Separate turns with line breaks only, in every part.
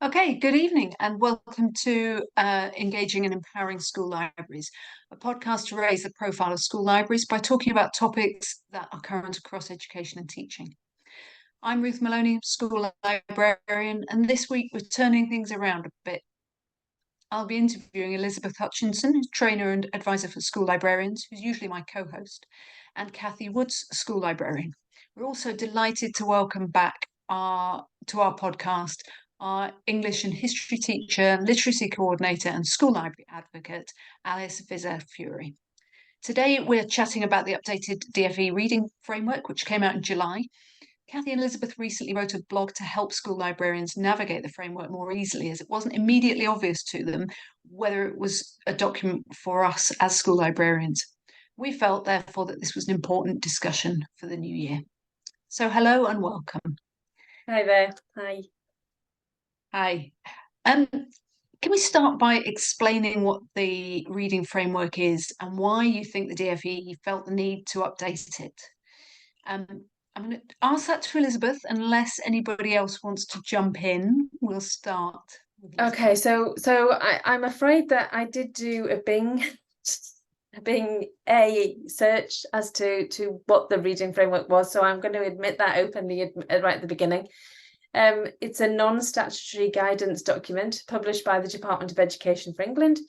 Okay, good evening and welcome to Engaging and Empowering School Libraries, a podcast to raise the profile of school libraries by talking about topics that are current across education and teaching. I'm Ruth Maloney, school librarian, and this week we're turning things around a bit. I'll be interviewing Elizabeth Hutchinson, trainer and advisor for school librarians, who's usually my co-host, and Cathi Woods, school librarian. We're also delighted to welcome back to our podcast our English and history teacher, literacy coordinator, and school library advocate, Alice Visser-Furay. Today, we're chatting about the updated DfE Reading Framework, which came out in July. Cathi and Elizabeth recently wrote a blog to help school librarians navigate the framework more easily, as it wasn't immediately obvious to them whether it was a document for us as school librarians. We felt, therefore, that this was an important discussion for the new year. So hello and welcome.
Hi there. Hi.
Hi. Can we start by explaining what the reading framework is and why you think the DfE felt the need to update it? I'm going to ask that to Elizabeth, unless anybody else wants to jump in. We'll start.
Okay, so I'm afraid that I did do a Bing a search as to what the reading framework was. So I'm going to admit that openly right at the beginning. It's a non-statutory guidance document published by the Department of Education for England.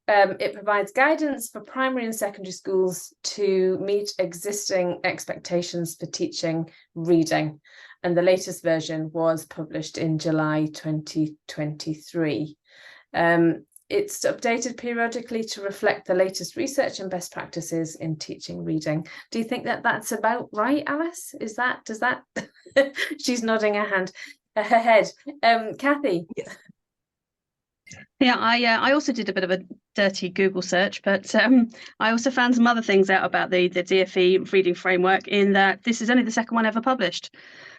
It provides guidance for primary and secondary schools to meet existing expectations for teaching reading. And the latest version was published in July 2023. It's updated periodically to reflect the latest research and best practices in teaching reading. Do you think that that's about right, Alice? Does that? She's nodding her head. Cathi?
Yes. Yeah, I also did a bit of a dirty Google search, but I also found some other things out about the DfE Reading Framework, in that this is only the second one ever published.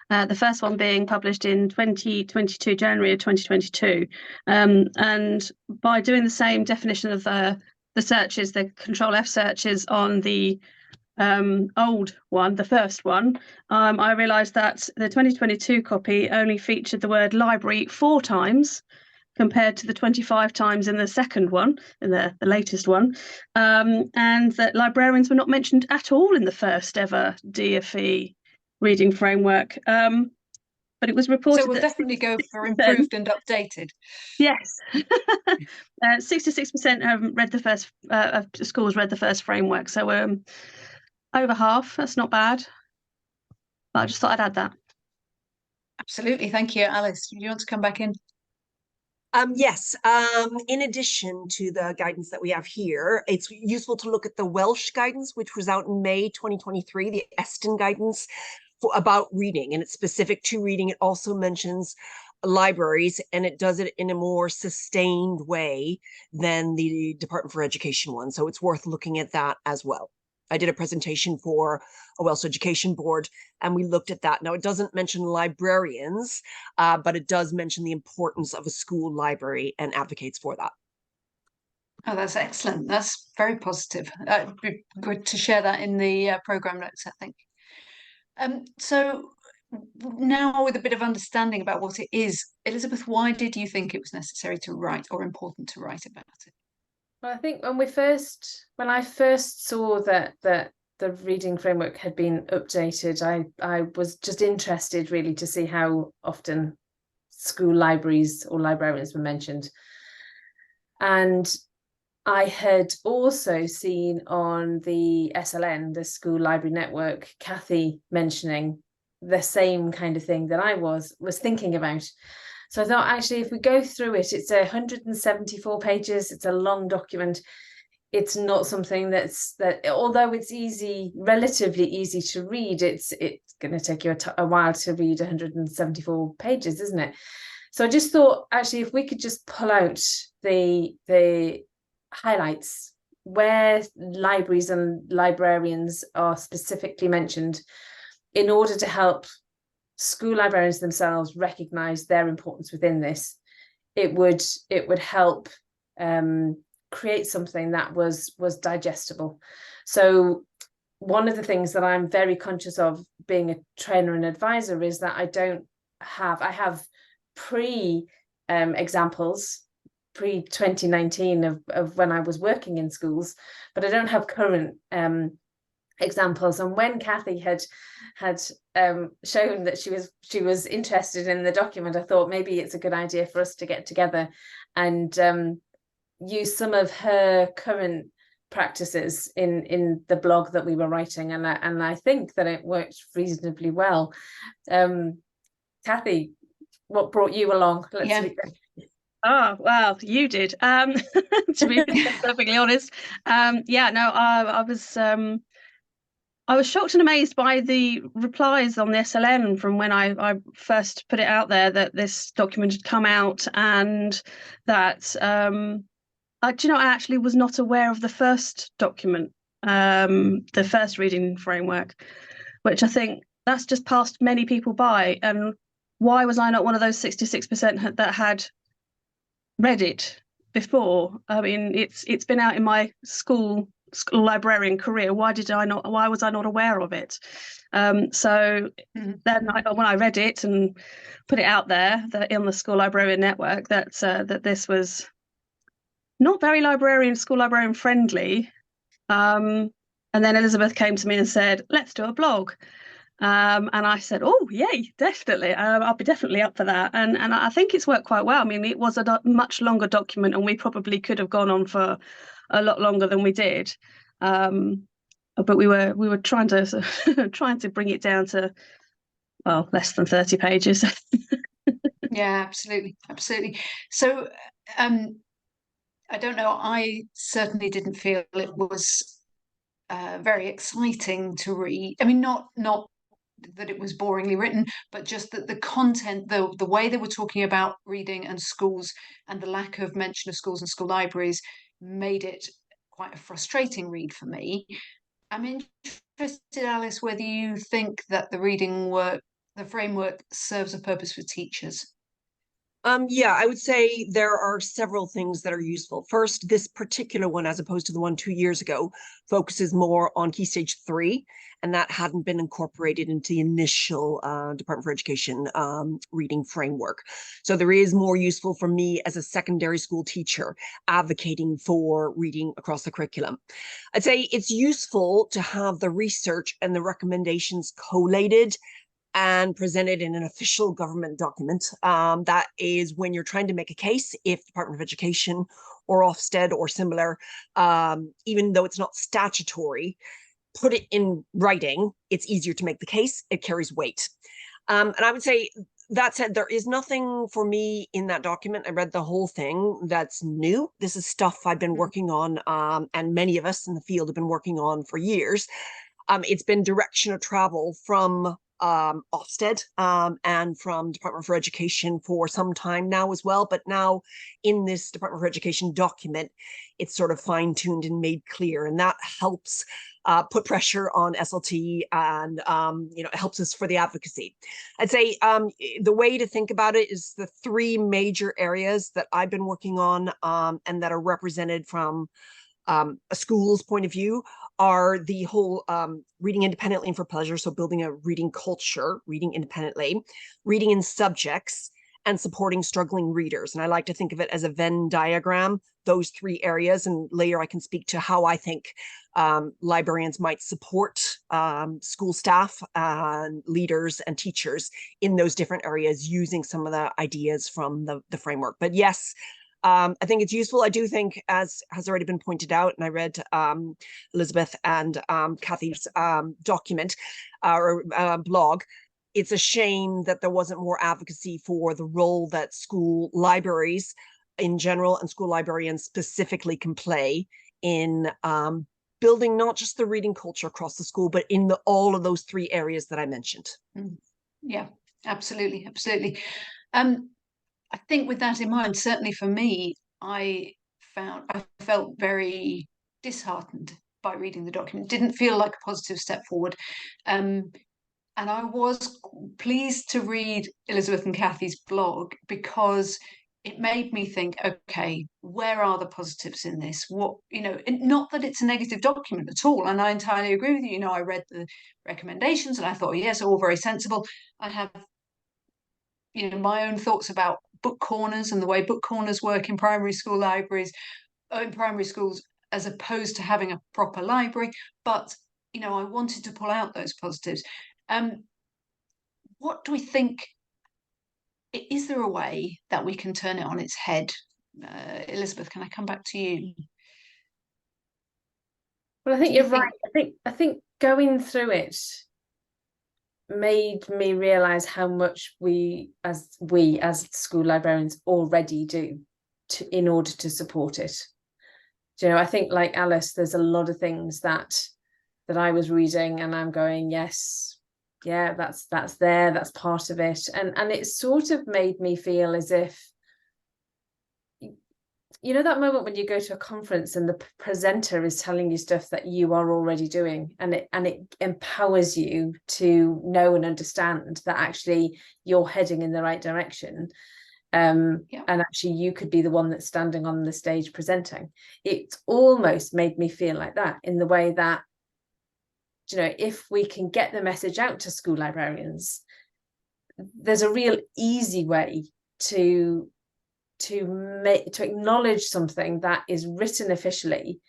The first one being published in 2022, January of 2022. And by doing the same definition of the searches, the Control F searches on the old one, the first one, I realised that the 2022 copy only featured the word library 4 times, compared to the 25 times in the second one, in the latest one, and that librarians were not mentioned at all in the first ever DfE reading framework. But it was reported.
So we'll definitely go for improved and updated.
Yes. 66% have read the first, of schools read the first framework. So over half, that's not bad. But I just thought I'd add that.
Absolutely. Thank you, Alice. Do you want to come back in?
Yes, in addition to the guidance that we have here, it's useful to look at the Welsh guidance, which was out in May 2023, the Eston guidance about reading, and it's specific to reading. It also mentions libraries, and it does it in a more sustained way than the Department for Education one. So it's worth looking at that as well. I did a presentation for a Welsh Education Board, and we looked at that. Now, it doesn't mention librarians, but it does mention the importance of a school library and advocates for that.
Oh, that's excellent. That's very positive. It'd be good to share that in the programme notes, I think. So now, with a bit of understanding about what it is, Elizabeth, why did you think it was necessary to write or important to write about it?
Well, I think when I first saw that the reading framework had been updated, I was just interested really to see how often school libraries or librarians were mentioned. And I had also seen on the SLN, the School Library Network, Cathi mentioning the same kind of thing that I was thinking about. So I thought, actually, if we go through it, it's 174 pages. It's a long document. It's not something that although it's relatively easy to read, it's going to take you a while to read 174 pages, isn't it? So I just thought, actually, if we could just pull out the highlights where libraries and librarians are specifically mentioned, in order to help school librarians themselves recognize their importance within this, it would help create something that was digestible. So one of the things that I'm very conscious of being a trainer and advisor is that I have examples pre-2019 of when I was working in schools, but I don't have current examples. And when Cathi had shown that she was interested in the document, I thought maybe it's a good idea for us to get together and use some of her current practices in the blog that we were writing, and I think that it worked reasonably well. Cathi, what brought you along?
Oh, well, you did, to be perfectly honest. I was shocked and amazed by the replies on the SLN from when I first put it out there that this document had come out, and that I actually was not aware of the first document, the first reading framework, which I think that's just passed many people by. And why was I not one of those 66% that had read it before? I mean, it's been out in my school librarian career. Why was I not aware of it? Then when I read it and put it out there on the school librarian network that this was not very school librarian friendly, and then Elizabeth came to me and said, let's do a blog. And I said, oh, yay, definitely. I'll be definitely up for that. And I think it's worked quite well. I mean, it was a much longer document, and we probably could have gone on for a lot longer than we did. But we were trying to bring it down to, well, less than 30 pages.
Yeah, absolutely. So I don't know, I certainly didn't feel it was very exciting to read. I mean, not that it was boringly written, but just that the content, the way they were talking about reading and schools, and the lack of mention of schools and school libraries made it quite a frustrating read for me. I'm interested, Alice, whether you think that the framework serves a purpose for teachers.
Yeah, I would say there are several things that are useful. First, this particular one, as opposed to the one 2 years ago, focuses more on Key Stage 3, and that hadn't been incorporated into the initial Department for Education reading framework. So there is more useful for me as a secondary school teacher advocating for reading across the curriculum. I'd say it's useful to have the research and the recommendations collated and presented in an official government document. That is when you're trying to make a case, if Department of Education or Ofsted or similar, even though it's not statutory, put it in writing, it's easier to make the case, it carries weight. And I would say, that said, there is nothing for me in that document. I read the whole thing that's new. This is stuff I've been working on, and many of us in the field have been working on for years. It's been direction of travel from Ofsted and from Department for Education for some time now as well. But now in this Department for Education document, it's sort of fine-tuned and made clear, and that helps put pressure on SLT, and it helps us for the advocacy. I'd say the way to think about it is the three major areas that I've been working on and that are represented from a school's point of view are the whole reading independently and for pleasure, so building a reading culture, reading independently, reading in subjects, and supporting struggling readers. And I like to think of it as a Venn diagram, those three areas, and later I can speak to how I think librarians might support school staff and leaders and teachers in those different areas using some of the ideas from the framework. But yes, I think it's useful. I do think, as has already been pointed out, and I read Elizabeth and Cathy's document or blog, it's a shame that there wasn't more advocacy for the role that school libraries in general and school librarians specifically can play in building not just the reading culture across the school, but in all of those three areas that I mentioned.
Yeah, absolutely. I think with that in mind, certainly for me, I felt very disheartened by reading the document. Didn't feel like a positive step forward. And I was pleased to read Elizabeth and Cathy's blog, because it made me think, okay, where are the positives in this? What, not that it's a negative document at all. And I entirely agree with you. I read the recommendations and I thought, yes, all very sensible. I have my own thoughts about book corners and the way book corners work in primary school libraries, in primary schools, as opposed to having a proper library. But, you know, I wanted to pull out those positives. What do we think? Is there a way that we can turn it on its head? Elizabeth, can I come back to you?
Well, I think you're right. I think going through it made me realise how much we as school librarians already do in order to support it. Do you know, I think, like Alice, there's a lot of things that I was reading and I'm going, yes, yeah, that's there, that's part of it. And it sort of made me feel as if, you know, that moment when you go to a conference and the presenter is telling you stuff that you are already doing, and it empowers you to know and understand that actually you're heading in the right direction. And actually you could be the one that's standing on the stage presenting. It almost made me feel like that, in the way that, you know, if we can get the message out to school librarians, there's a real easy way to acknowledge something that is written officially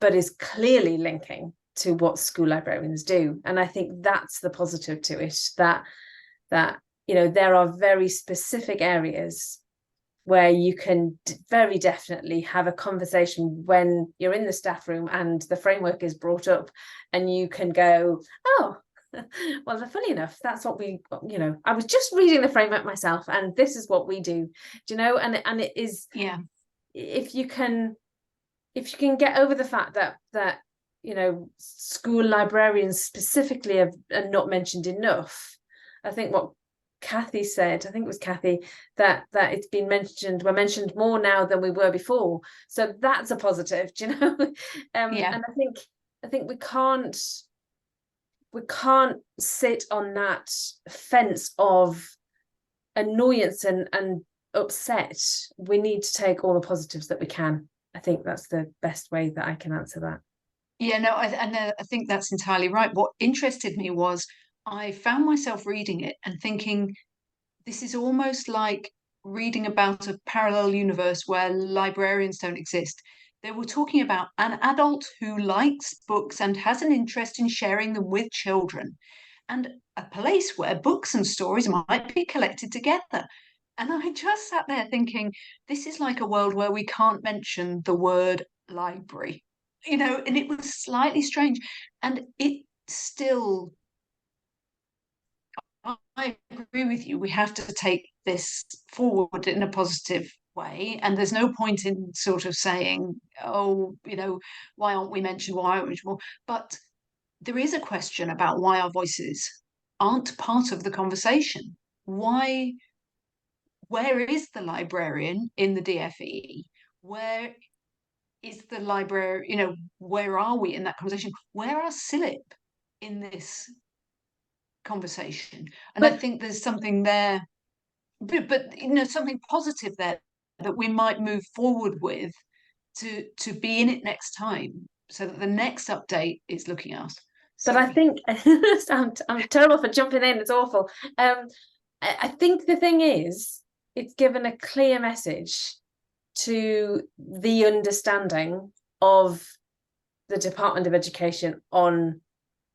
but is clearly linking to what school librarians do. And I think that's the positive to it, that you know, there are very specific areas where you can very definitely have a conversation when you're in the staff room and the framework is brought up, and you can go, oh, well, funny enough, that's what we, you know, I was just reading the framework myself and this is what we do, do you know? And it is,
yeah,
if you can get over the fact that you know, school librarians specifically are not mentioned enough. I think what Cathi said, I think it was Cathi, that it's been mentioned, we're mentioned more now than we were before, so that's a positive, do you know? And I think we can't sit on that fence of annoyance and upset. We need to take all the positives that we can. I think that's the best way that I can answer that.
Yeah, no, I think that's entirely right. What interested me was I found myself reading it and thinking, this is almost like reading about a parallel universe where librarians don't exist. They were talking about an adult who likes books and has an interest in sharing them with children, and a place where books and stories might be collected together. And I just sat there thinking, this is like a world where we can't mention the word library, you know, and it was slightly strange. And it still, I agree with you, we have to take this forward in a positive way. And there's no point in sort of saying, oh, you know, why aren't we mentioned? Why aren't we mentioned more? But there is a question about why our voices aren't part of the conversation. Where is the librarian in the DfE? Where is the library, you know, where are we in that conversation? Where are SILIP in this conversation? And I think there's something there, but you know, something positive there that we might move forward with to be in it next time, so that the next update is looking at us.
But I think I'm terrible for jumping in, it's awful. I think the thing is, it's given a clear message to the understanding of the Department of Education on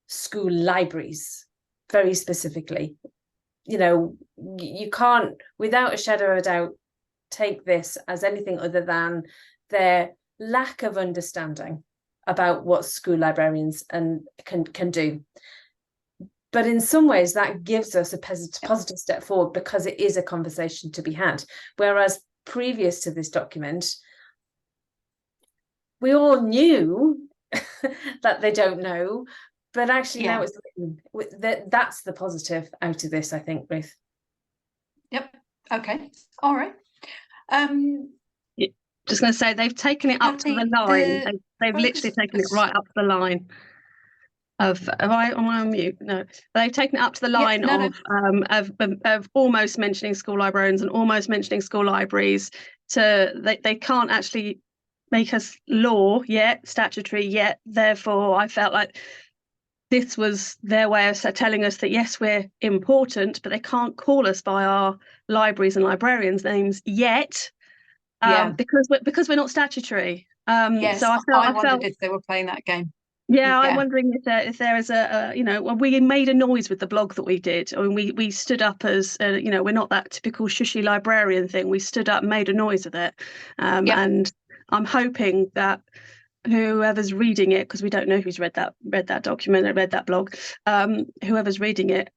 school libraries, very specifically. You know, you can't, without a shadow of a doubt, take this as anything other than their lack of understanding about what school librarians can do. But in some ways, that gives us a positive step forward, because it is a conversation to be had. Whereas previous to this document, we all knew that they don't know, but actually now it's written. That's the positive out of this, I think, Ruth.
Yep. Okay. All right.
Just going to say, they've taken it up to the line. They've literally taken it right up to the line of. Am I on mute? No, they've taken it up to the line of almost mentioning school librarians and almost mentioning school libraries. They can't actually make us law yet, statutory yet. Therefore, I felt like this was their way of telling us that, yes, we're important, but they can't call us by our libraries and librarians' names yet, because we're not statutory.
Yes,
so
I
I
wondered
felt
if they were playing that game.
Yeah, I'm
Yeah.
wondering if there is we made a noise with the blog that we did. I mean, we stood up as, we're not that typical shushy librarian thing. We stood up, made a noise with it. And I'm hoping that whoever's reading it, because we don't know who's read that document or read that blog, whoever's reading it,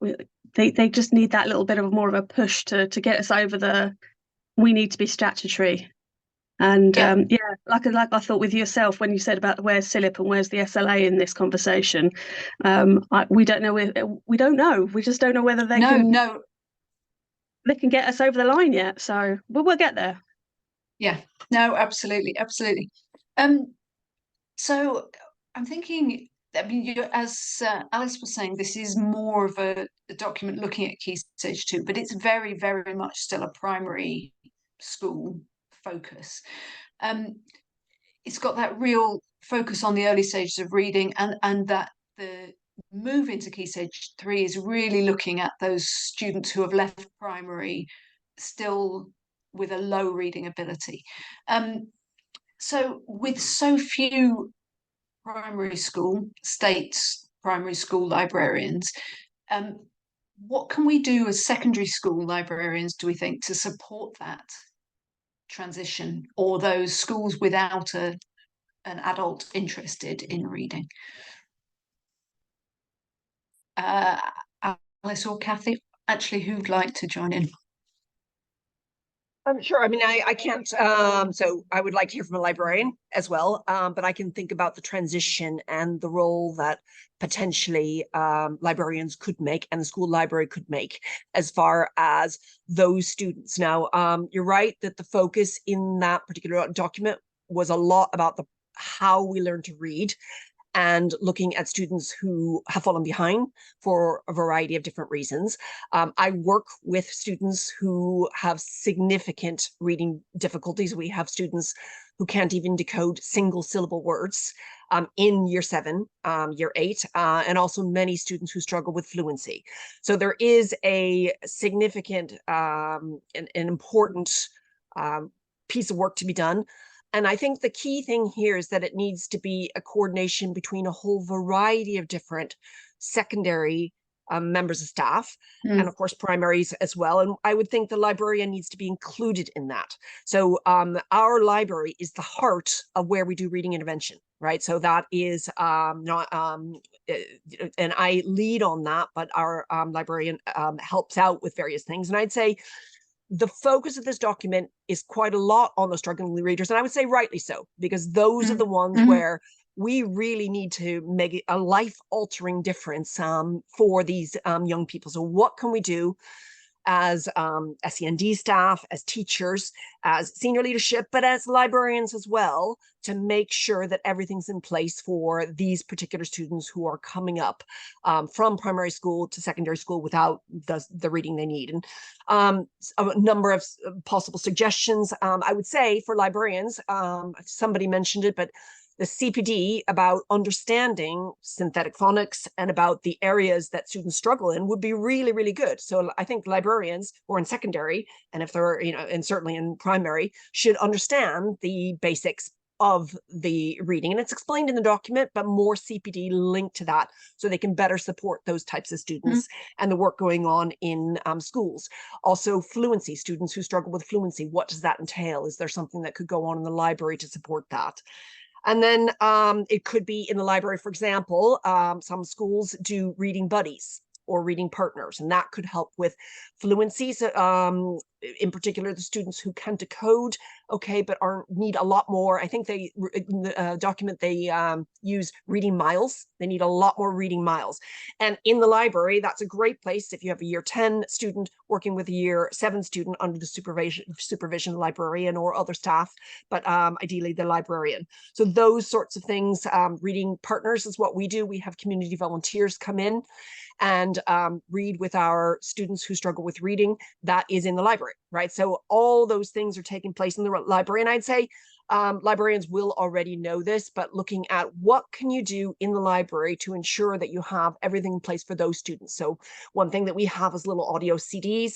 they just need that little bit of more of a push to get us over we need to be statutory. And like I thought with yourself when you said about where's SILIP and where's the SLA in this conversation, we don't know. We don't know. We just don't know whether they can get us over the line yet. So we'll get there.
Yeah. No, absolutely, absolutely. So I'm thinking. I mean, as Alice was saying, this is more of a document looking at Key Stage 2, but it's very, very much still a primary school focus. It's got that real focus on the early stages of reading, and that the move into Key Stage 3 is really looking at those students who have left primary still with a low reading ability. So with so few state primary school librarians, what can we do as secondary school librarians, do we think, to support that transition, or those schools without an adult interested in reading? Alice or Cathi, actually, who'd like to join in?
Sure. I mean, I can't, so I would like to hear from a librarian as well, but I can think about the transition and the role that potentially librarians could make and the school library could make as far as those students. Now, you're right that the focus in that particular document was a lot about how we learn to read, and looking at students who have fallen behind for a variety of different reasons. I work with students who have significant reading difficulties. We have students who can't even decode single syllable words in year 7, year 8, and also many students who struggle with fluency. So there is a significant an important piece of work to be done. And I think the key thing here is that it needs to be a coordination between a whole variety of different secondary members of staff, and of course primaries as well. And I would think the librarian needs to be included in that. So our library is the heart of where we do reading intervention, right? So that is not, and I lead on that, but our librarian helps out with various things. And I'd say the focus of this document is quite a lot on the struggling readers, and I would say rightly so, because those are the ones where we really need to make a life-altering difference for these young people. So what can we do as SEND staff, as teachers, as senior leadership, but as librarians as well, to make sure that everything's in place for these particular students who are coming up from primary school to secondary school without the reading they need. And a number of possible suggestions, I would say, for librarians, somebody mentioned it, but the CPD about understanding synthetic phonics and about the areas that students struggle in would be really, really good. So I think librarians who are in secondary, and if they're, and certainly in primary, should understand the basics of the reading. And it's explained in the document, but more CPD linked to that so they can better support those types of students and the work going on in schools. Also, fluency, students who struggle with fluency, what does that entail? Is there something that could go on in the library to support that? And then it could be in the library, for example, some schools do reading buddies or reading partners, and that could help with fluency. So, in particular, the students who can decode, okay, but need a lot more. I think they, in the document, they use reading miles. They need a lot more reading miles. And in the library, that's a great place if you have a year 10 student working with a year 7 student under the supervision librarian or other staff, but ideally the librarian. So those sorts of things, reading partners is what we do. We have community volunteers come in and read with our students who struggle with reading. That is in the library, right? So all those things are taking place in the library. And I'd say librarians will already know this, but looking at what can you do in the library to ensure that you have everything in place for those students. So one thing that we have is little audio CDs.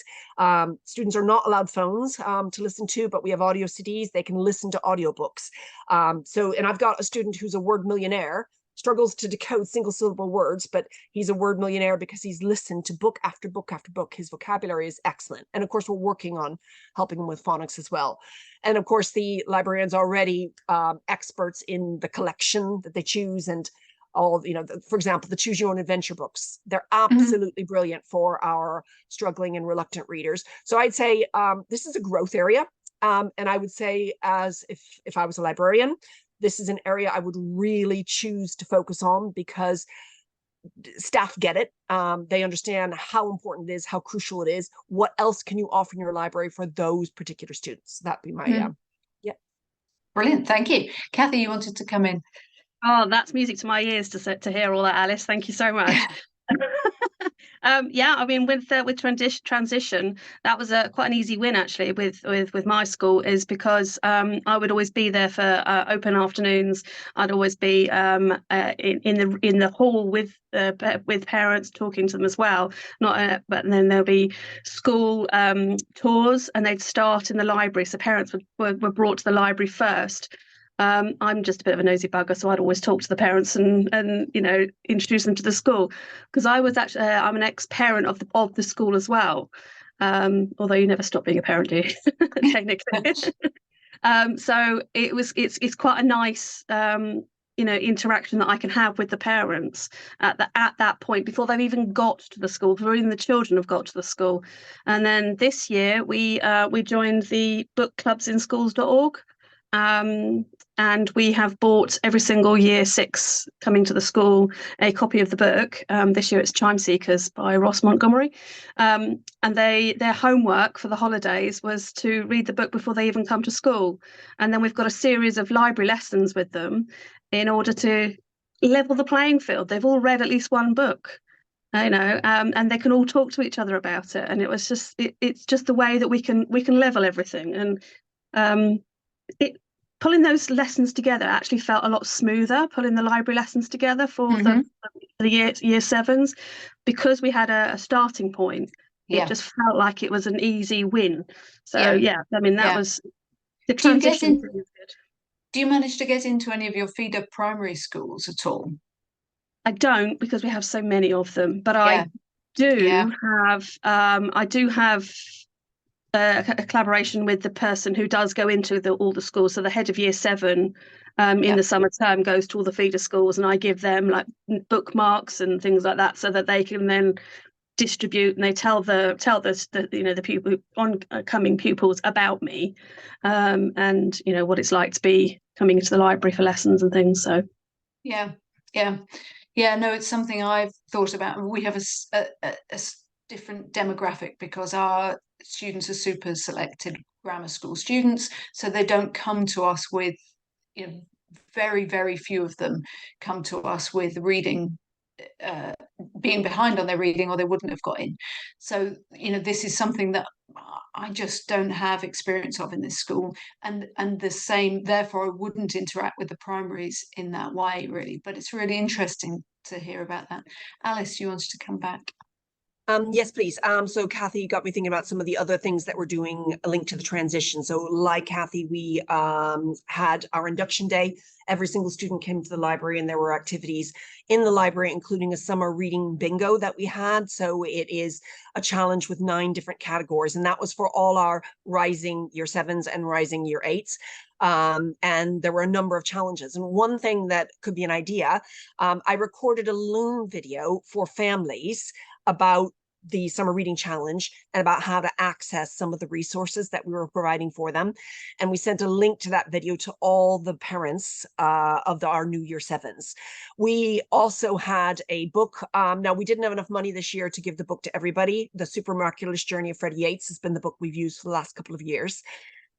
Students are not allowed phones to listen to, but we have audio CDs. They can listen to audiobooks. And I've got a student who's a word millionaire, struggles to decode single syllable words, but he's a word millionaire because he's listened to book after book after book. His vocabulary is excellent. And of course, we're working on helping him with phonics as well. And of course, the librarians already experts in the collection that they choose, and all, for example, the choose your own adventure books. They're absolutely brilliant for our struggling and reluctant readers. So I'd say this is a growth area. And I would say, as if I was a librarian, this is an area I would really choose to focus on, because staff get it. They understand how important it is, how crucial it is. What else can you offer in your library for those particular students? That'd be my, yeah.
Brilliant. Thank you. Cathi, you wanted to come in.
Oh, that's music to my ears to hear all that, Alice. Thank you so much. Yeah, I mean, with transition, that was quite an easy win actually with my school, is because I would always be there for open afternoons. I'd always be in the hall with parents, talking to them as well. But then there'll be school tours, and they'd start in the library. So parents were brought to the library first. I'm just a bit of a nosy bugger, so I'd always talk to the parents and introduce them to the school, because I was actually I'm an ex-parent of the school as well, although you never stop being a parent, do you? Technically. So it's quite a nice interaction that I can have with the parents at that point, before they've even got to the school, before even the children have got to the school. And then this year we joined the book clubs in schools.org. And we have bought every single year 6 coming to the school a copy of the book. This year it's Chime Seekers by Ross Montgomery. And their homework for the holidays was to read the book before they even come to school. And then we've got a series of library lessons with them in order to level the playing field. They've all read at least one book, and they can all talk to each other about it. And it was just it's just the way that we can level everything. And pulling those lessons together actually felt a lot smoother, pulling the library lessons together for the year sevens, because we had a starting point. It just felt like it was an easy win. So I mean, that was the transition.
Do you manage to get into any of your feeder primary schools at all?
I don't, because we have so many of them, but I do have a collaboration with the person who does go into all the schools. So the head of year 7 in the summer term goes to all the feeder schools, and I give them like bookmarks and things like that, so that they can then distribute, and they tell the pupil, oncoming pupils, about me, and what it's like to be coming into the library for lessons and things. So
no, it's something I've thought about. We have a different demographic, because our students are super selected grammar school students, so they don't come to us with, very, very few of them come to us with reading, being behind on their reading, or they wouldn't have got in. So this is something that I just don't have experience of in this school, and the same, therefore I wouldn't interact with the primaries in that way really. But it's really interesting to hear about that. Alice, you wanted to come back?
Yes, please. So Cathi, you got me thinking about some of the other things that we're doing linked to the transition. So like Cathi, we had our induction day. Every single student came to the library, and there were activities in the library, including a summer reading bingo that we had. So it is a challenge with 9 different categories, and that was for all our rising year 7s and rising year 8s. And there were a number of challenges. And one thing that could be an idea, I recorded a Loom video for families about the summer reading challenge and about how to access some of the resources that we were providing for them. And we sent a link to that video to all the parents of our new year 7s. We also had a book. Now, we didn't have enough money this year to give the book to everybody. The Supermaculous Journey of Freddie Yates has been the book we've used for the last couple of years.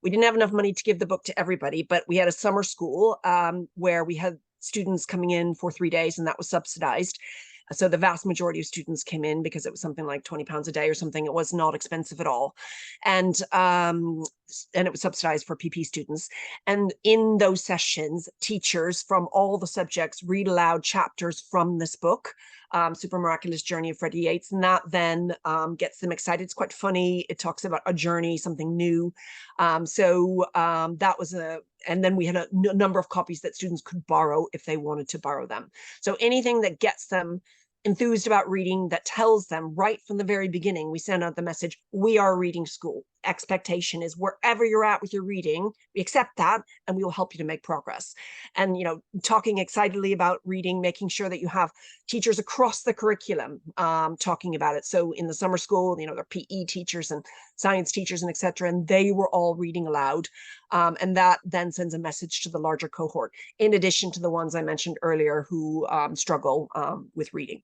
We didn't have enough money to give the book to everybody, but we had a summer school where we had students coming in for 3 days, and that was subsidized. So the vast majority of students came in because it was something like £20 a day or something. It was not expensive at all. And it was subsidized for PP students. And in those sessions, teachers from all the subjects read aloud chapters from this book, Super Miraculous Journey of Freddie Yates. And that then gets them excited. It's quite funny. It talks about a journey, something new. That was and then we had a number of copies that students could borrow if they wanted to borrow them. So anything that gets them enthused about reading, that tells them right from the very beginning, we send out the message, we are a reading school. Expectation is wherever you're at with your reading, we accept that and we will help you to make progress. And, talking excitedly about reading, making sure that you have teachers across the curriculum talking about it. So in the summer school, there are PE teachers and science teachers and etc. And they were all reading aloud. And that then sends a message to the larger cohort, in addition to the ones I mentioned earlier who struggle with reading.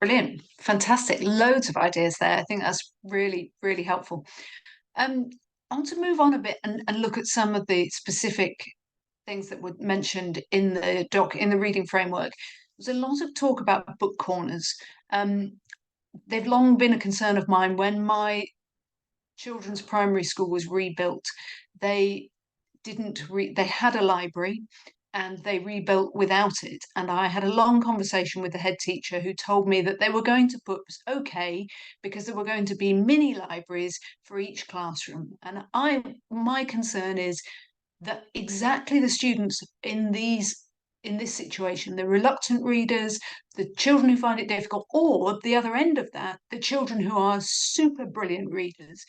Brilliant. Fantastic. Loads of ideas there. I think that's really, really helpful. I want to move on a bit and look at some of the specific things that were mentioned in the reading framework. There's a lot of talk about book corners. They've long been a concern of mine. When my children's primary school was rebuilt, they had a library, and they rebuilt without it. And I had a long conversation with the head teacher, who told me that they were going to put OK because there were going to be mini libraries for each classroom. And my concern is that exactly the students in this situation, the reluctant readers, the children who find it difficult, or the other end of that, the children who are super brilliant readers,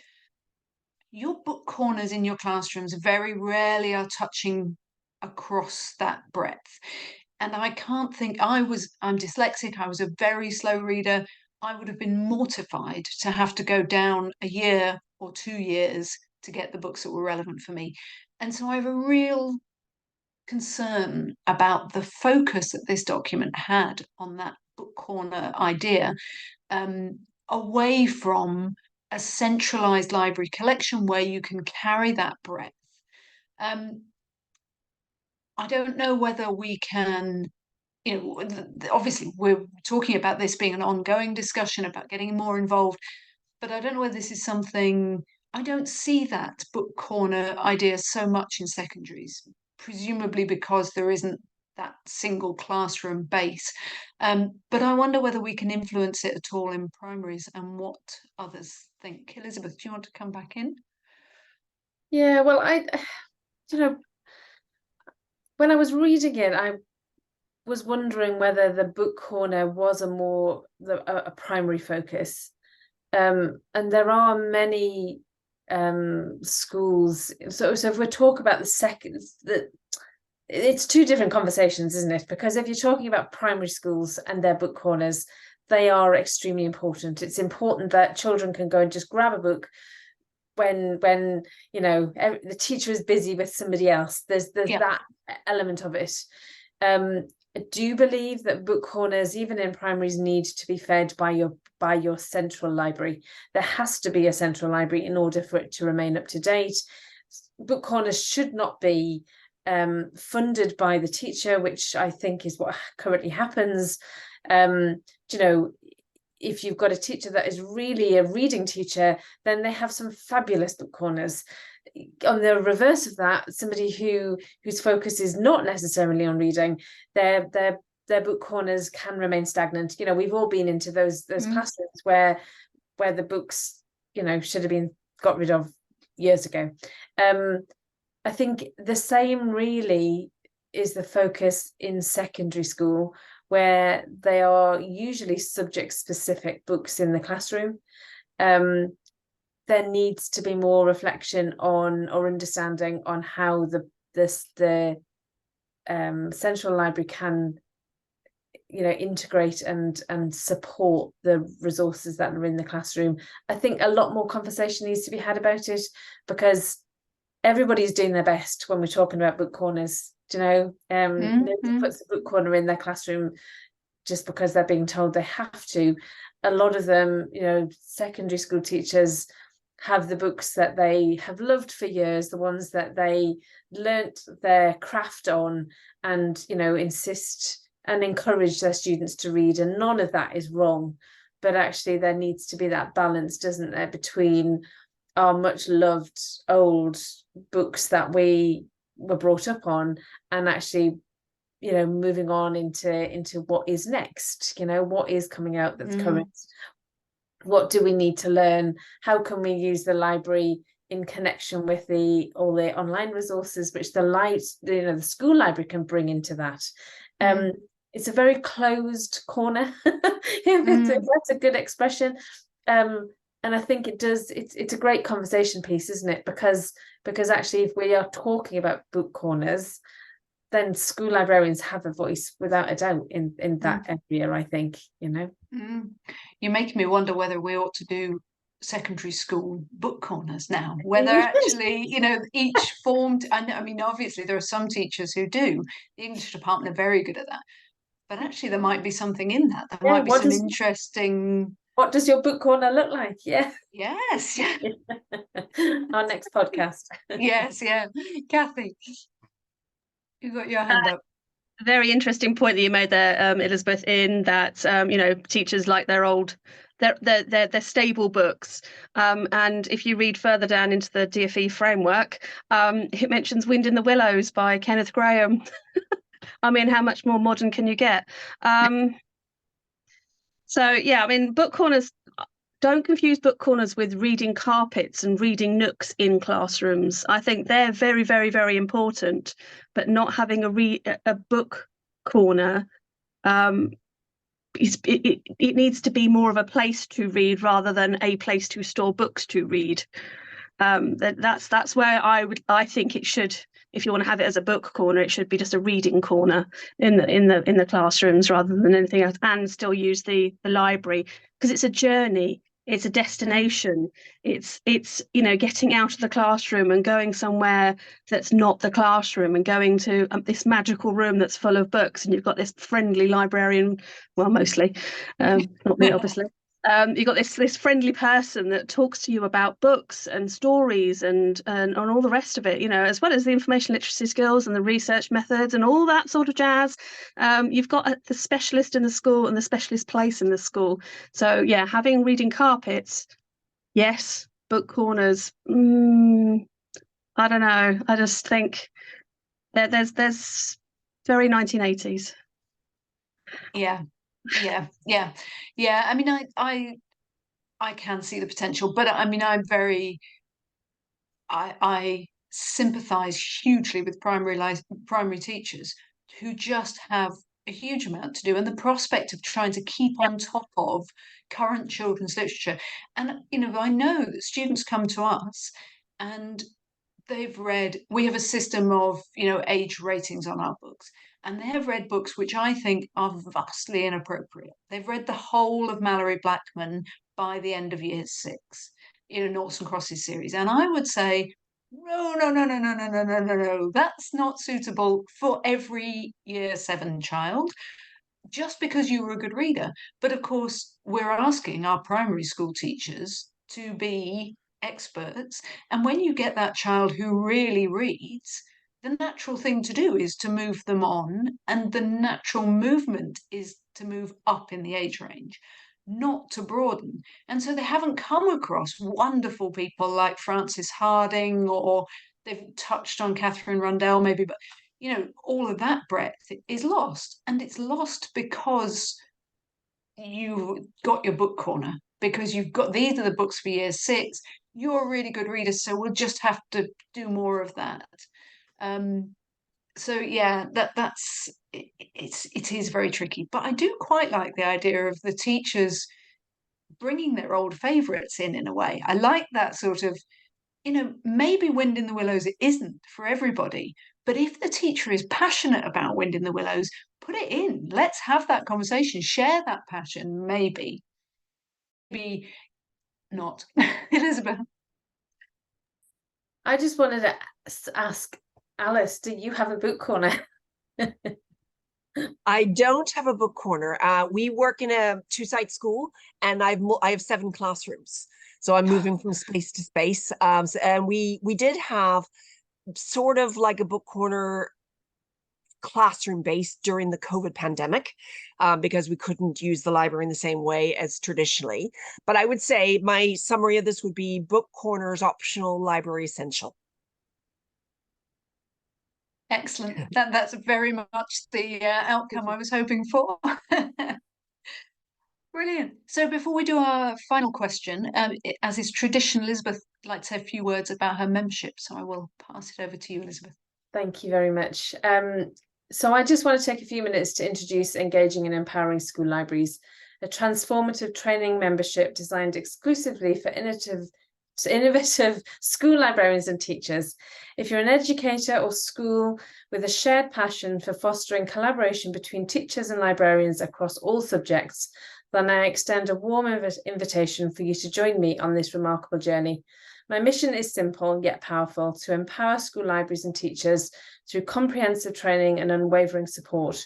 your book corners in your classrooms very rarely are touching across that breadth. And I can't think, I'm dyslexic, I was a very slow reader. I would have been mortified to have to go down a year or 2 years to get the books that were relevant for me. And so I have a real concern about the focus that this document had on that book corner idea, away from a centralized library collection where you can carry that breadth. I don't know whether we can, obviously we're talking about this being an ongoing discussion about getting more involved, but I don't know whether this is something, I don't see that book corner idea so much in secondaries, presumably because there isn't that single classroom base. But I wonder whether we can influence it at all in primaries and what others think. Elizabeth, do you want to come back in?
Yeah, well, when I was reading it, I was wondering whether the book corner was a primary focus. And there are many schools. So if we talk about it's two different conversations, isn't it? Because if you're talking about primary schools and their book corners, they are extremely important. It's important that children can go and just grab a book when the teacher is busy with somebody else. There's that element of it. I do believe that book corners, even in primaries, need to be fed by your central library. There has to be a central library in order for it to remain up to date. Book corners should not be funded by the teacher, which I think is what currently happens. If you've got a teacher that is really a reading teacher, then they have some fabulous book corners. On the reverse of that, somebody whose focus is not necessarily on reading, their book corners can remain stagnant. We've all been into those classrooms where the books, should have been got rid of years ago. I think the same really is the focus in secondary school, where they are usually subject-specific books in the classroom. There needs to be more reflection on or understanding on how the central library can, integrate and support the resources that are in the classroom. I think a lot more conversation needs to be had about it, because everybody's doing their best when we're talking about book corners. Nobody puts a book corner in their classroom just because they're being told they have to. A lot of them, secondary school teachers have the books that they have loved for years, the ones that they learnt their craft on, and insist and encourage their students to read, and none of that is wrong. But actually there needs to be that balance, doesn't there, between our much loved old books that we were brought up on, and actually, you know, moving on into what is next, you know, what is coming out that's current, what do we need to learn, how can we use the library in connection with all the online resources which the school library can bring into that. It's a very closed corner, if that's a good expression. And I think it's a great conversation piece, isn't it? Because actually, if we are talking about book corners, then school librarians have a voice without a doubt in that area, I think, you know.
You're making me wonder whether we ought to do secondary school book corners now, whether actually, you know, each formed, I mean, obviously there are some teachers who do. The English department are very good at that. But actually, there might be something in that. There might be some interesting.
What does your book corner look like? Yeah.
Yes. Yeah.
Our next podcast.
Yes.
Yeah. Cathi, you got your hand up.
Very interesting point that you made there, Elizabeth. In that, you know, teachers like their old, their stable books. And if you read further down into the DfE framework, it mentions "Wind in the Willows" by Kenneth Grahame. I mean, how much more modern can you get? So yeah, I mean, book corners, don't confuse book corners with reading carpets and reading nooks in classrooms. I think they're very, very, very important, but not having a book corner, it needs to be more of a place to read rather than a place to store books to read. That's where I think it should. If you want to have it as a book corner, it should be just a reading corner in the classrooms rather than anything else, and still use the library, because it's a journey, it's a destination, it's you know, getting out of the classroom and going somewhere that's not the classroom, and going to this magical room that's full of books, and you've got this friendly librarian, well, mostly, not me, obviously. You've got this friendly person that talks to you about books and stories and all the rest of it, you know, as well as the information literacy skills and the research methods and all that sort of jazz. You've got the specialist in the school and the specialist place in the school. So yeah, having reading carpets, yes. Book corners, I don't know. I just think there's very 1980s.
Yeah. I mean, I can see the potential, but I mean, I sympathise hugely with primary teachers who just have a huge amount to do, and the prospect of trying to keep on top of current children's literature. And you know, I know that students come to us and they've read, we have a system of, you know, age ratings on our books, and they have read books which I think are vastly inappropriate. They've read the whole of Mallory Blackman by the end of year 6, you know, Noughts and Crosses series. And I would say, no, that's not suitable for every year 7 child, just because you were a good reader. But of course, we're asking our primary school teachers to be experts. And when you get that child who really reads, the natural thing to do is to move them on. And the natural movement is to move up in the age range, not to broaden. And so they haven't come across wonderful people like Frances Harding, or they've touched on Catherine Rundell maybe, but you know, all of that breadth is lost. And it's lost because you got your book corner, because you've got, these are the books for year 6. You're a really good reader, so we'll just have to do more of that. So yeah, it is very tricky. But I do quite like the idea of the teachers bringing their old favourites in a way. I like that sort of, you know, maybe Wind in the Willows, it isn't for everybody. But if the teacher is passionate about Wind in the Willows, put it in. Let's have that conversation, share that passion, maybe not. Elizabeth.
I just wanted to ask Alice, do you have a book corner?
I don't have a book corner. We work in a 2-site school, and I have 7 classrooms. So I'm moving from space to space. And we did have sort of like a book corner classroom-based during the COVID pandemic, because we couldn't use the library in the same way as traditionally. But I would say my summary of this would be book corners optional, library essential.
Excellent. That's very much the outcome I was hoping for. Brilliant. So before we do our final question, as is tradition, Elizabeth would like to say a few words about her membership. So I will pass it over to you, Elizabeth.
Thank you very much. So I just want to take a few minutes to introduce Engaging and Empowering School Libraries, a transformative training membership designed exclusively for innovative school librarians and teachers. If you're an educator or school with a shared passion for fostering collaboration between teachers and librarians across all subjects, then I extend a warm invitation for you to join me on this remarkable journey. My mission is simple yet powerful: to empower school libraries and teachers through comprehensive training and unwavering support.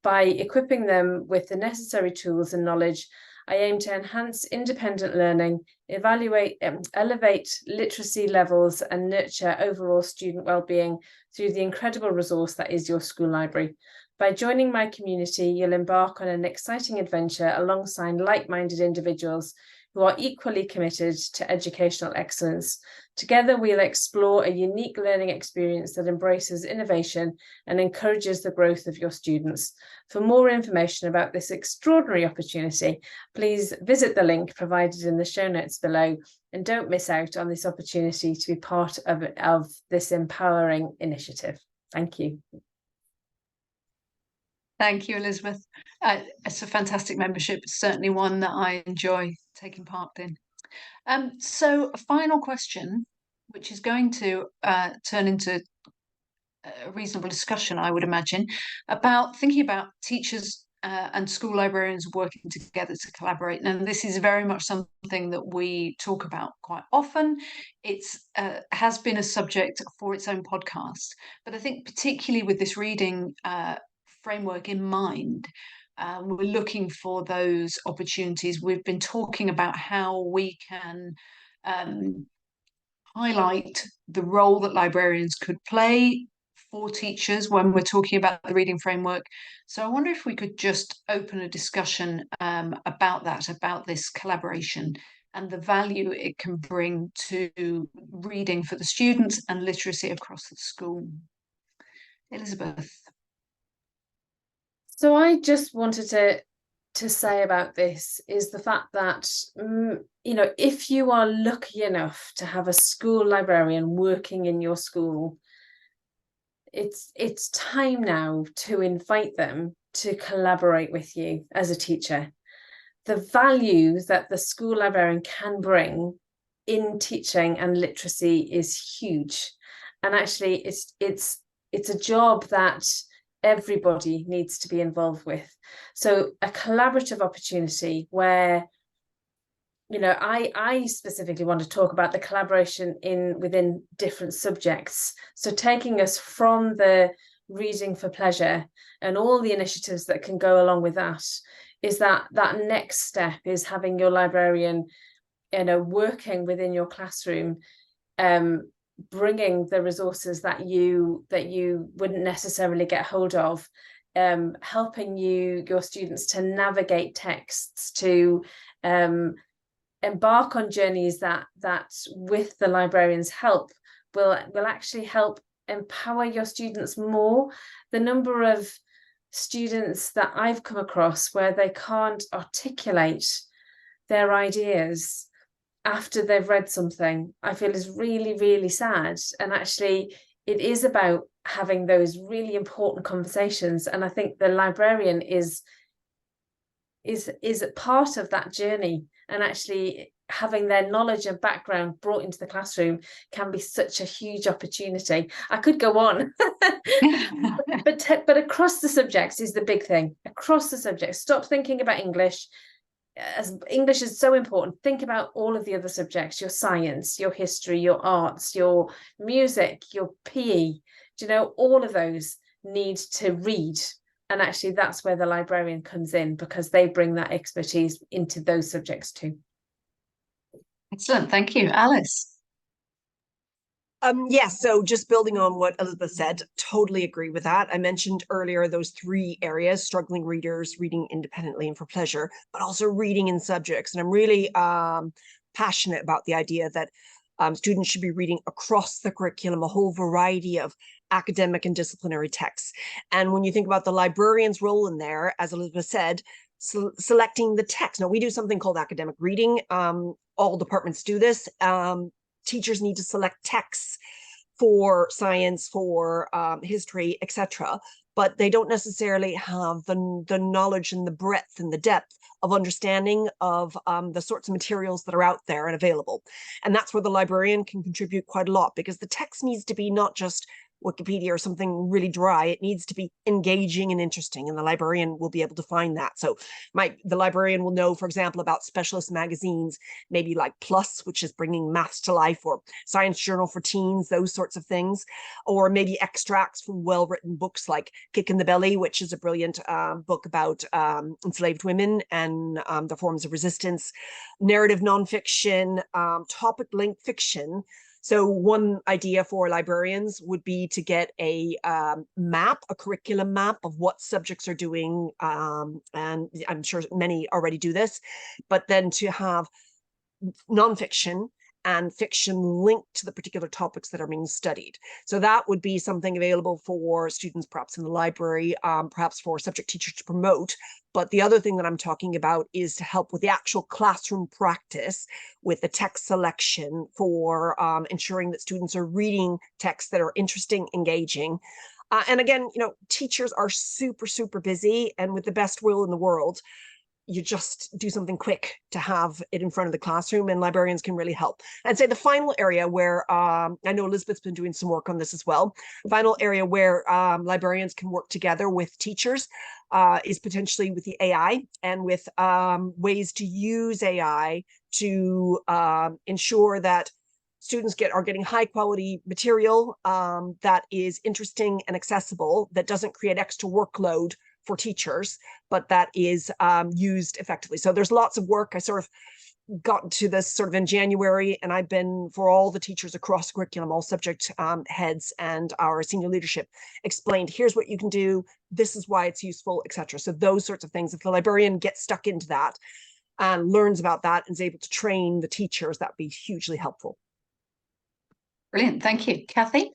By equipping them with the necessary tools and knowledge, I aim to enhance independent learning, elevate literacy levels, and nurture overall student well-being through the incredible resource that is your school library. By joining my community, you'll embark on an exciting adventure alongside like-minded individuals who are equally committed to educational excellence. Together, we'll explore a unique learning experience that embraces innovation and encourages the growth of your students. For more information about this extraordinary opportunity, please visit the link provided in the show notes below, and don't miss out on this opportunity to be part of this empowering initiative. Thank you.
Thank you, Elizabeth. It's a fantastic membership. It's certainly one that I enjoy taking part in. So a final question, which is going to turn into a reasonable discussion, I would imagine, about thinking about teachers and school librarians working together to collaborate. And this is very much something that we talk about quite often. It's has been a subject for its own podcast, but I think particularly with this reading framework in mind, we're looking for those opportunities. We've been talking about how we can highlight the role that librarians could play for teachers when we're talking about the reading framework. So I wonder if we could just open a discussion about that, about this collaboration and the value it can bring to reading for the students and literacy across the school. Elizabeth.
So I just wanted to say about this is the fact that, if you are lucky enough to have a school librarian working in your school, it's time now to invite them to collaborate with you as a teacher. The value that the school librarian can bring in teaching and literacy is huge. And actually it's a job that everybody needs to be involved with. So a collaborative opportunity where, I specifically want to talk about the collaboration within different subjects. So taking us from the reading for pleasure and all the initiatives that can go along with that, is that next step is having your librarian, working within your classroom, bringing the resources that you wouldn't necessarily get hold of, helping your students to navigate texts, to embark on journeys that with the librarian's help will actually help empower your students more. The number of students that I've come across where they can't articulate their ideas after they've read something, I feel is really, really sad. And actually, it is about having those really important conversations. And I think the librarian is part of that journey. And actually, having their knowledge and background brought into the classroom can be such a huge opportunity. I could go on, but across the subjects is the big thing. Across the subjects, stop thinking about English. As English is so important, think about all of the other subjects: your science, your history, your arts, your music, your PE. All of those need to read. And actually, that's where the librarian comes in, because they bring that expertise into those subjects too.
Excellent. Thank you. Alice.
Yes, so just building on what Elizabeth said, totally agree with that. I mentioned earlier those 3 areas: struggling readers, reading independently and for pleasure, but also reading in subjects. And I'm really passionate about the idea that students should be reading across the curriculum a whole variety of academic and disciplinary texts. And when you think about the librarian's role in there, as Elizabeth said, selecting the text. Now, we do something called academic reading. All departments do this. Teachers need to select texts for science, for history, etc. But they don't necessarily have the knowledge and the breadth and the depth of understanding of the sorts of materials that are out there and available. And that's where the librarian can contribute quite a lot, because the text needs to be not just Wikipedia or something really dry. It needs to be engaging and interesting, and the librarian will be able to find that. So the librarian will know, for example, about specialist magazines, maybe like PLUS, which is bringing maths to life, or Science Journal for Teens, those sorts of things, or maybe extracts from well-written books like Kick in the Belly, which is a brilliant book about enslaved women and the forms of resistance, narrative nonfiction, topic-linked fiction. So one idea for librarians would be to get a map, a curriculum map of what subjects are doing, and I'm sure many already do this, but then to have nonfiction and fiction linked to the particular topics that are being studied. So that would be something available for students, perhaps in the library, perhaps for subject teachers to promote. But the other thing that I'm talking about is to help with the actual classroom practice with the text selection for ensuring that students are reading texts that are interesting, engaging. And again, teachers are super, super busy, and with the best will in the world, you just do something quick to have it in front of the classroom, and librarians can really help. I'd say the final area where I know Elizabeth's been doing some work on this as well. The final area where librarians can work together with teachers is potentially with the AI and with ways to use AI to ensure that students are getting high quality material that is interesting and accessible, that doesn't create extra workload for teachers, but that is used effectively. So there's lots of work. I sort of got to this sort of in January, and I've been, for all the teachers across curriculum, all subject heads and our senior leadership, explained, here's what you can do, this is why it's useful, etc. So those sorts of things, if the librarian gets stuck into that and learns about that and is able to train the teachers, that'd be hugely helpful.
Brilliant, thank you. Cathi?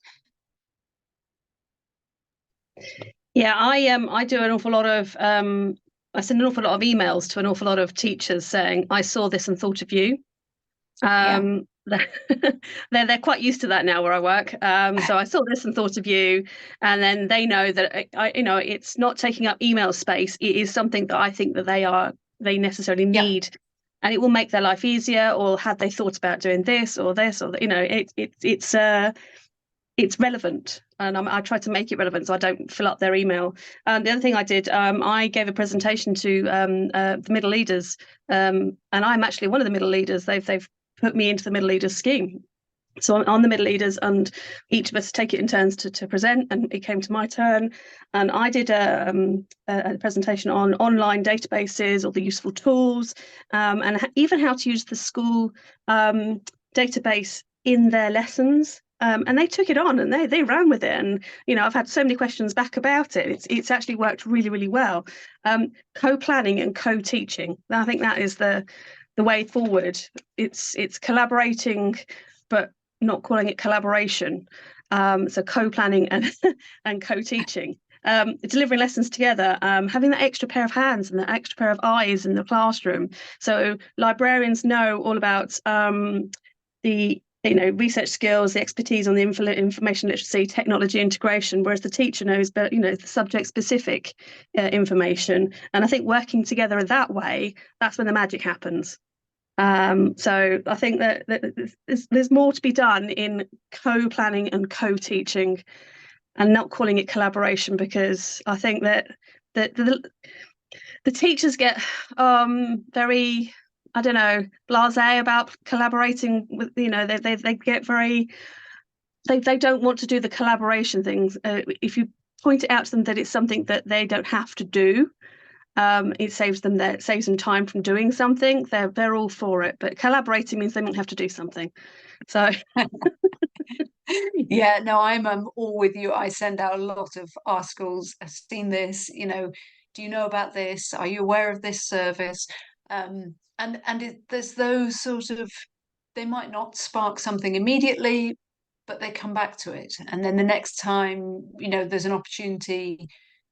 Yeah, I do an awful lot of I send an awful lot of emails to an awful lot of teachers saying, I saw this and thought of you. They're quite used to that now where I work. So I saw this and thought of you, and then they know that it's not taking up email space. It is something that I think that they necessarily need, and it will make their life easier. Or had they thought about doing this or this, or it's relevant, and I try to make it relevant so I don't fill up their email. The other thing I did, I gave a presentation to the middle leaders, and I'm actually one of the middle leaders. They've put me into the middle leaders scheme. So I'm on the middle leaders, and each of us take it in turns to present, and it came to my turn. And I did a presentation on online databases, or the useful tools, and even how to use the school database in their lessons. And they took it on, and they ran with it. And I've had so many questions back about it. It's actually worked really, really well. Co-planning and co-teaching. I think that is the way forward. It's collaborating, but not calling it collaboration. So co-planning and co-teaching. Delivering lessons together, having that extra pair of hands and that extra pair of eyes in the classroom. So librarians know all about the research skills, the expertise on the information literacy, technology integration, whereas the teacher knows, but the subject specific information. And I think working together in that way, that's when the magic happens. So I think that there's more to be done in co-planning and co-teaching, and not calling it collaboration, because I think that the teachers get very, I don't know, blasé about collaborating with, they get very, they don't want to do the collaboration things. If you point it out to them that it's something that they don't have to do, it saves them time from doing something, they're all for it. But collaborating means they might have to do something. So
Yeah, no, I'm all with you. I send out a lot of articles. I've seen this, do you know about this? Are you aware of this service? There's those sort of, they might not spark something immediately, but they come back to it. And then the next time, there's an opportunity,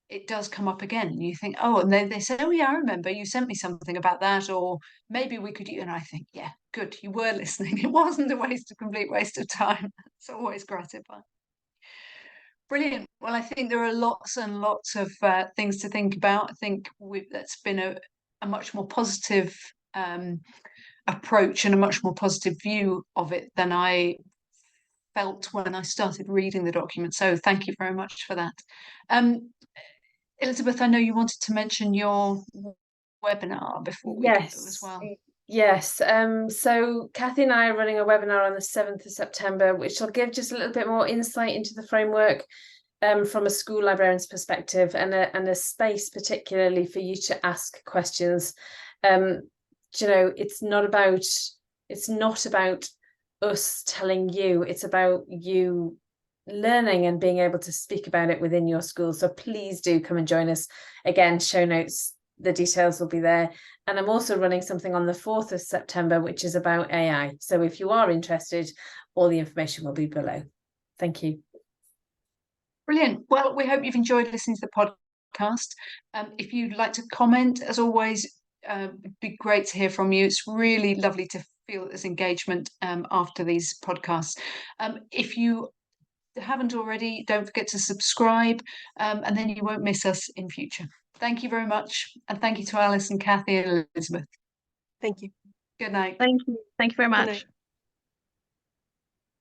it does come up again. And you think, oh, and they say, oh yeah, I remember you sent me something about that, or maybe we could, and I think, yeah, good, you were listening. It wasn't a complete waste of time. It's always gratifying. Brilliant. Well, I think there are lots and lots of things to think about. I think that's been a much more positive approach and a much more positive view of it than I felt when I started reading the document. So thank you very much for that. Elizabeth, I know you wanted to mention your webinar before we go as well.
Yes. So Cathi and I are running a webinar on the 7th of September, which will give just a little bit more insight into the framework from a school librarian's perspective, and a space particularly for you to ask questions. It's not about us telling you, it's about you learning and being able to speak about it within your school. So please do come and join us. Again, show notes, the details will be there. And I'm also running something on the 4th of September, which is about AI. So if you are interested, all the information will be below. Thank you.
Brilliant. Well, we hope you've enjoyed listening to the podcast. If you'd like to comment, as always, it'd be great to hear from you. It's really lovely to feel that there's engagement after these podcasts. If you haven't already, don't forget to subscribe, and then you won't miss us in future. Thank you very much, and thank you to Alice and Cathi and Elizabeth.
Thank you.
Good night.
Thank you very much.